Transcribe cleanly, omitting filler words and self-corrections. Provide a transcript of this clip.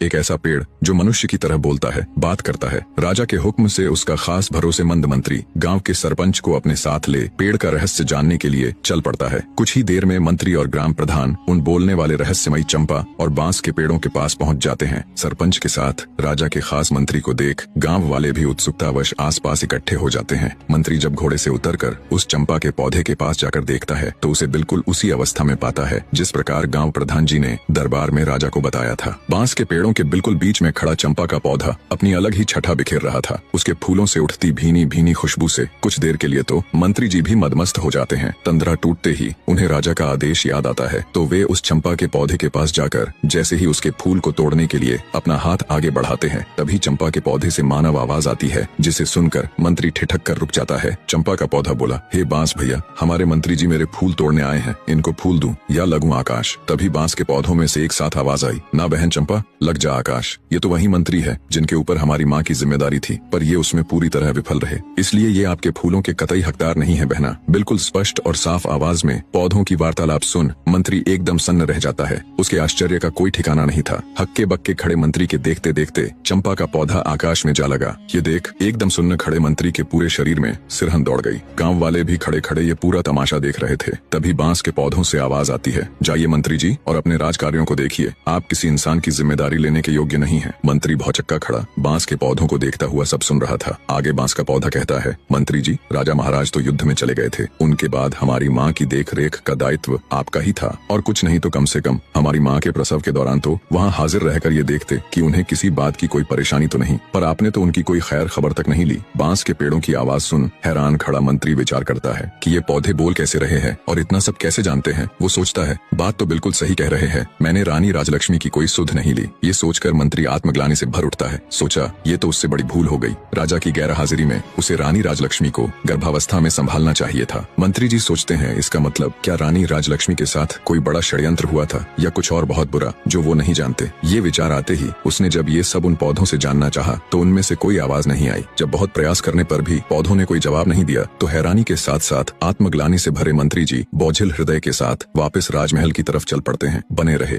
एक ऐसा पेड़ जो मनुष्य की तरह बोलता है, बात करता है। राजा के हुक्म से उसका खास भरोसेमंद मंत्री गांव के सरपंच को अपने साथ ले पेड़ का रहस्य जानने के लिए चल पड़ता है। कुछ ही देर में मंत्री और ग्राम प्रधान उन बोलने वाले रहस्यमयी चंपा और बांस के पेड़ों के पास पहुंच जाते हैं। सरपंच के साथ राजा के खास मंत्री को देख गांव वाले भी उत्सुकतावश आसपास इकट्ठे हो जाते हैं। मंत्री जब घोड़े से उतरकर उस चंपा के पौधे के पास जाकर देखता है तो उसे बिल्कुल उसी अवस्था में पाता है जिस प्रकार गांव प्रधान जी ने दरबार में राजा को बताया था। बांस के पेड़ों के बिल्कुल बीच में खड़ा चंपा का पौधा अपनी अलग ही छठा बिखेर रहा था। उसके फूलों से उठती भीनी भीनी खुशबू से कुछ देर के लिए तो मंत्री जी भी मदमस्त हो जाते हैं। तंद्रा टूटते ही उन्हें राजा का आदेश याद आता है तो वे उस चंपा के पौधे के पास जाकर जैसे ही उसके फूल को तोड़ने के लिए अपना हाथ आगे बढ़ाते हैं तभी चंपा के पौधे से मानव आवाज आती है जिसे सुनकर मंत्री ठिठक कर रुक जाता है। चंपा का पौधा बोला, हे बांस भैया, हमारे मंत्री जी मेरे फूल तोड़ने आए हैं, इनको फूल दूं या लगूं आकाश। तभी बांस के पौधों में से एक साथ आवाज आई, ना बहन चंपा, लग जा आकाश। ये तो वही मंत्री है जिनके ऊपर हमारी माँ की जिम्मेदारी थी, पर ये उसमें पूरी तरह विफल रहे, इसलिए ये आपके फूलों के कतई हकदार नहीं है बहना। बिल्कुल स्पष्ट और साफ आवाज में पौधों की वार्तालाप सुन मंत्री एकदम सन्न रह जाता है। उसके आश्चर्य का कोई ठिकाना नहीं था। हक्के बक्के खड़े मंत्री के देखते देखते चंपा का पौधा आकाश में जा लगा। ये देख एकदम सुन्न खड़े मंत्री के पूरे शरीर में सिरहन दौड़ गई। गांव वाले भी खड़े खड़े ये पूरा तमाशा देख रहे थे। तभी बांस के पौधों से आवाज आती है, जाइए मंत्री जी और अपने राजकार्यों को देखिए, आप किसी इंसान की जिम्मेदारी लेने के योग्य नहीं है। मंत्री भौचक्का खड़ा बांस के पौधों को देखता हुआ सब सुन रहा था। आगे बांस का पौधा कहता है, मंत्री जी, राजा महाराज तो युद्ध में चले गए थे, उनके बाद हमारी माँ की देख रेख का दायित्व आपका ही था, और कुछ नहीं तो कम से कम हमारी माँ के प्रसव के दौरान तो वहाँ हाजिर रहकर ये देखते कि उन्हें किसी बात की कोई परेशानी तो नहीं, पर आपने तो उनकी कोई खैर खबर तक नहीं ली। बांस के पेड़ों की आवाज सुन हैरान खड़ा मंत्री विचार करता है कि ये पौधे बोल कैसे रहे हैं और इतना सब कैसे जानते हैं। वो सोचता है, बात तो बिल्कुल सही कह रहे हैं, मैंने रानी राजलक्ष्मी की कोई सुध नहीं ली। ये सोचकर मंत्री आत्मग्लानि से भर उठता है। सोचा ये तो उससे बड़ी भूल हो गई, राजा की गैर हाजिरी में उसे रानी राजलक्ष्मी को गर्भावस्था में संभालना चाहिए था। मंत्री जी सोचते हैं, इसका मतलब क्या रानी राजलक्ष्मी के साथ कोई बड़ा षड्यंत्र हुआ था या कुछ और बहुत बुरा जो वो नहीं जानते। ये विचार आते ही उसने जब ये सब उन पौधों से जानना चाहा तो उनमें से कोई आवाज नहीं आई। जब बहुत प्रयास करने पर भी पौधों ने कोई जवाब नहीं दिया तो हैरानी के साथ साथ आत्मग्लानि से भरे मंत्री जी बोझिल हृदय के साथ वापस राजमहल की तरफ चल पड़ते हैं। बने रहे।